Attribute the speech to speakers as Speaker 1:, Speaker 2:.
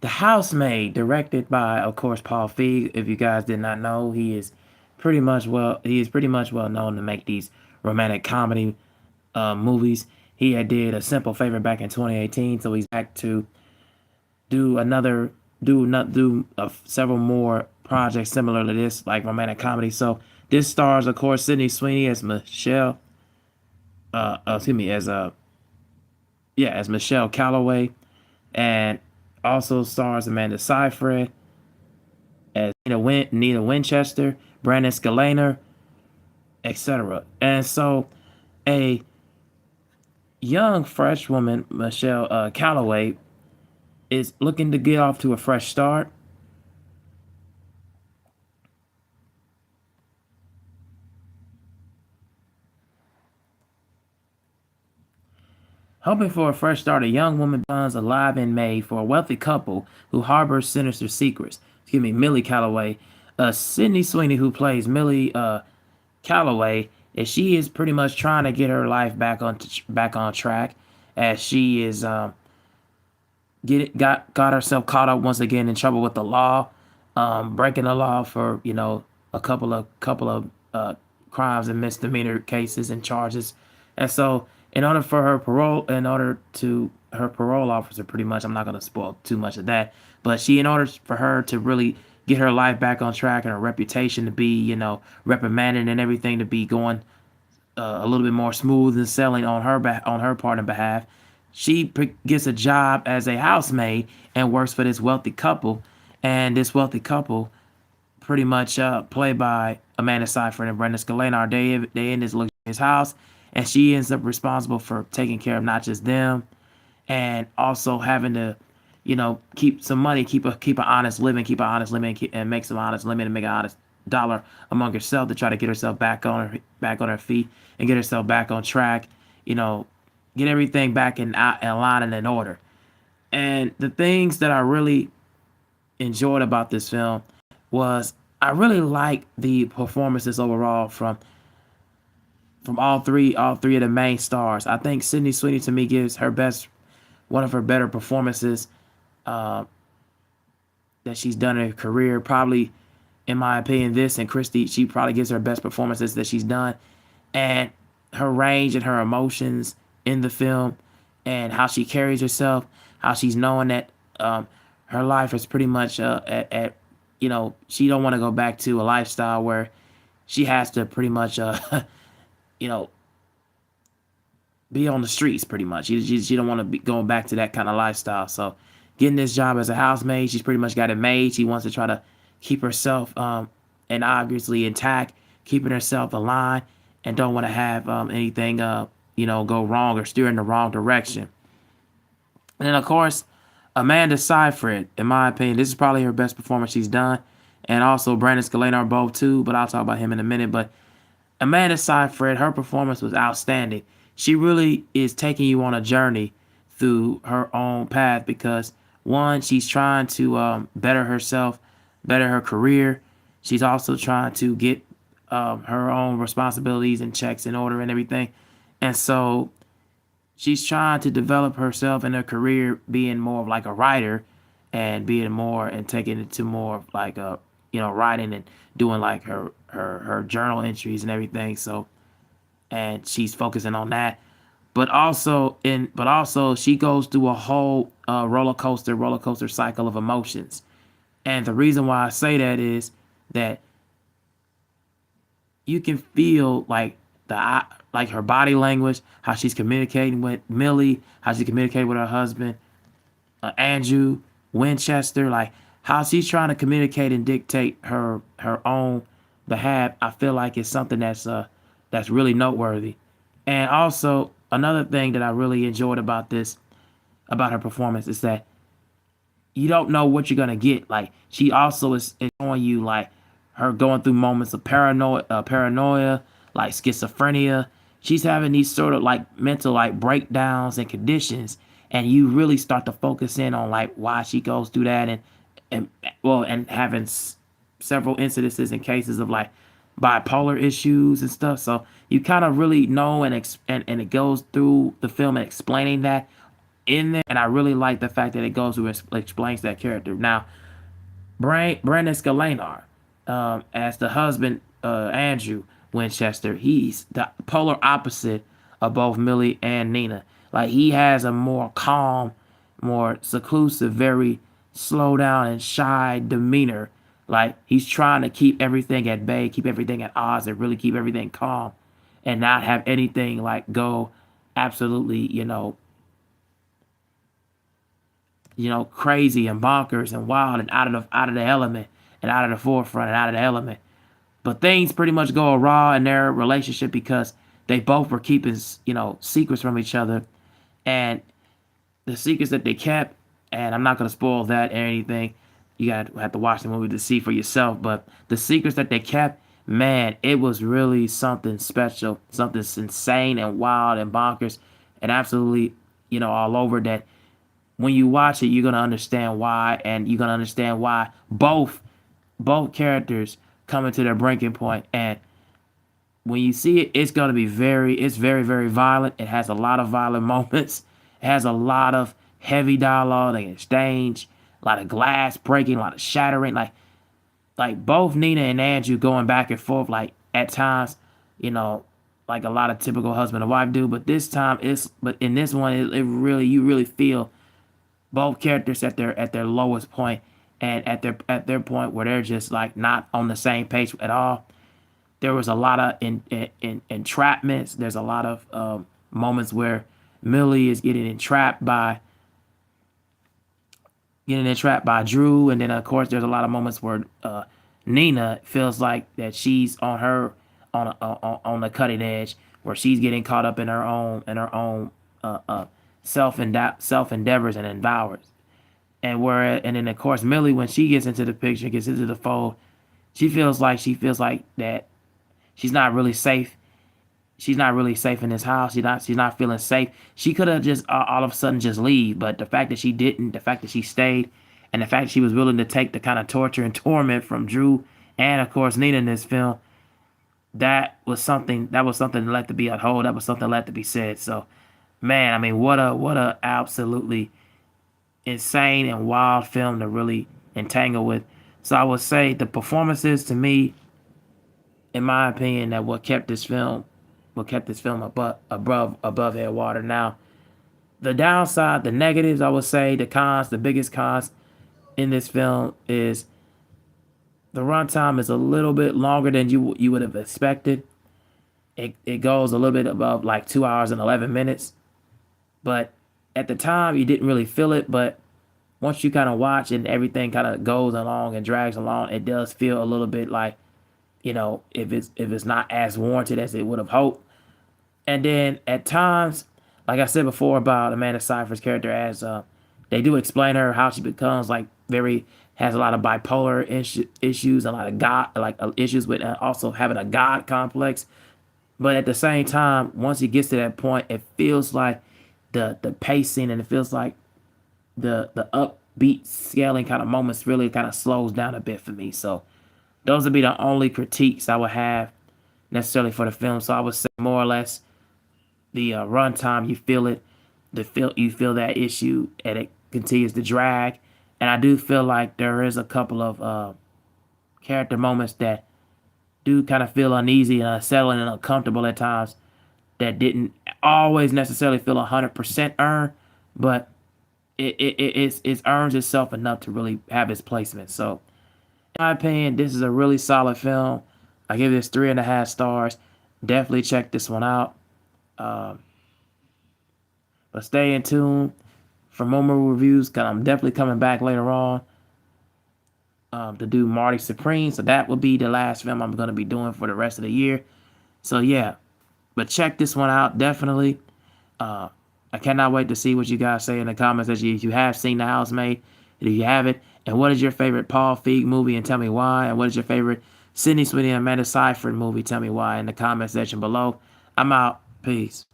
Speaker 1: The Housemaid, directed by, of course, Paul Feig. If you guys did not know, he is pretty much well known to make these romantic comedy movies. He had did A Simple Favor back in 2018, so he's back to do another do not do several more projects similar to this, like romantic comedy. So this stars, of course, Sydney Sweeney as Michelle. Excuse me, as Michelle Calloway, and also stars Amanda Seyfried as Nina Winchester, Brandon Sklenar, etc. And so a young, fresh woman, Michelle Calloway, is looking to get off to a fresh start. Hoping for a fresh start, a young woman becomes a live-in maid for a wealthy couple who harbors sinister secrets. Excuse me, Millie Calloway. Sydney Sweeney, who plays Millie Calloway, is she is pretty much trying to get her life back on track, as she is got herself caught up once again in trouble with the law, breaking the law for a couple of crimes and misdemeanor cases and charges. And so in order to her parole officer, pretty much, I'm not going to spoil too much of that, but in order for her to really get her life back on track and her reputation to be reprimanded and everything to be going a little bit more smooth and selling on her part and behalf, she gets a job as a housemaid and works for this wealthy couple. And this wealthy couple, pretty much played by Amanda Seyfried and Brenda Sklenar, they in this luxurious house, and she ends up responsible for taking care of not just them, and also having to, keep some money, keep an honest living, and make some honest living and make an honest dollar among herself to try to get herself back on her feet and get herself back on track. You know, get everything back in line and in order. And the things that I really enjoyed about this film was I really like the performances overall from all three of the main stars. I think Sydney Sweeney to me gives one of her better performances uh, that she's done in her career. Probably, in my opinion, this and Christy, she probably gives her best performances that she's done, and her range and her emotions in the film, and how she carries herself, how she's knowing that her life is pretty much she don't want to go back to a lifestyle where she has to pretty much you know be on the streets pretty much. She don't want to be going back to that kind of lifestyle. So getting this job as a housemaid, she's pretty much got it made. She wants to try to keep herself and obviously intact, keeping herself aligned, and don't want to have anything go wrong or steer in the wrong direction. And then of course, Amanda Seyfried, in my opinion, this is probably her best performance she's done. And also Brandon Sklenar both too, but I'll talk about him in a minute. But Amanda Seyfried, her performance was outstanding. She really is taking you on a journey through her own path because one, she's trying to better herself, better her career. She's also trying to get her own responsibilities and checks in order and everything. And so she's trying to develop herself in her career, being more of like a writer and being more and taking it to more of like a writing and doing like her journal entries and everything. So and she's focusing on that, but also she goes through a whole roller coaster cycle of emotions. And the reason why I say that is that you can feel like like her body language, how she's communicating with Millie, how she communicated with her husband, Andrew Winchester, like how she's trying to communicate and dictate her own behalf. I feel like it's something that's really noteworthy. And also another thing that I really enjoyed about her performance is that you don't know what you're gonna get. Like she also is showing you like her going through moments of paranoia, like schizophrenia. She's having these sort of like mental like breakdowns and conditions, and you really start to focus in on like why she goes through that, and having several incidences and cases of like bipolar issues and stuff. So you kind of really know, and it goes through the film and explaining that in there, and I really like the fact that it goes through and explains that character. Now, Brandon Sklenar, as the husband, Andrew Winchester, he's the polar opposite of both Millie and Nina. Like, he has a more calm, more seclusive, very slow down and shy demeanor. Like, he's trying to keep everything at bay, keep everything at odds, and really keep everything calm, and not have anything like go absolutely, crazy and bonkers and wild and out of the element and out of the forefront and out of the element. But things pretty much go awry in their relationship because they both were keeping, secrets from each other, and the secrets that they kept. And I'm not gonna spoil that or anything. You gotta have to watch the movie to see for yourself. But the secrets that they kept, man, it was really something special, something insane and wild and bonkers, and absolutely, all over that. When you watch it, you're gonna understand why, and you're gonna understand why both characters coming to their breaking point. And when you see it, it's gonna be it's very, very violent. It has a lot of violent moments. It has a lot of heavy dialogue, they exchange, a lot of glass breaking, a lot of shattering. Like both Nina and Andrew going back and forth, like at times, like a lot of typical husband and wife do. But this time, but in this one, it really, you really feel both characters at their lowest point, and at their point where they're just like not on the same page at all. There was a lot of entrapments. There's a lot of moments where Millie is getting entrapped by Drew, and then of course there's a lot of moments where Nina feels like that she's on the cutting edge, where she's getting caught up in her own self endeavors and endeavors. And then of course Millie, when she gets into the picture, gets into the fold, she feels like that she's not really safe. She's not really safe in this house. She's not feeling safe. She could have just all of a sudden just leave, but the fact that she didn't, the fact that she stayed, and the fact that she was willing to take the kind of torture and torment from Drew and of course Nina in this film, that was something that let to be untold. That was something let to be said. So, man, I mean, what a absolutely insane and wild film to really entangle with. So I would say the performances, to me, in my opinion, that what kept this film above head water. Now, the downside, the negatives, I would say, the cons, the biggest cons in this film is the runtime is a little bit longer than you would have expected. It goes a little bit above like 2 hours and 11 minutes. But at the time, you didn't really feel it. But once you kind of watch and everything kind of goes along and drags along, it does feel a little bit like, if it's not as warranted as it would have hoped. And then at times, like I said before about Amanda Seyfried's character, as they do explain her how she becomes like has a lot of bipolar issues, a lot of issues with also having a God complex. But at the same time, once he gets to that point, it feels like the pacing, and it feels like the upbeat scaling kind of moments really kind of slows down a bit for me. So those would be the only critiques I would have necessarily for the film. So I would say more or less the runtime, you feel it, you feel that issue, and it continues to drag. And I do feel like there is a couple of character moments that do kind of feel uneasy and unsettling and uncomfortable at times, that didn't always necessarily feel 100% earned, but it earns itself enough to really have its placement. So, in my opinion, this is a really solid film. I give this 3.5 stars. Definitely check this one out. But stay in tune for more reviews, because I'm definitely coming back later on to do Marty Supreme. So that will be the last film I'm going to be doing for the rest of the year. So yeah, but check this one out, definitely. I cannot wait to see what you guys say in the comments if you have seen The Housemaid, if you haven't. And what is your favorite Paul Feig movie, and tell me why. And what is your favorite Sweeney and Amanda Seyfried movie? Tell me why in the comment section below. I'm out. Peace.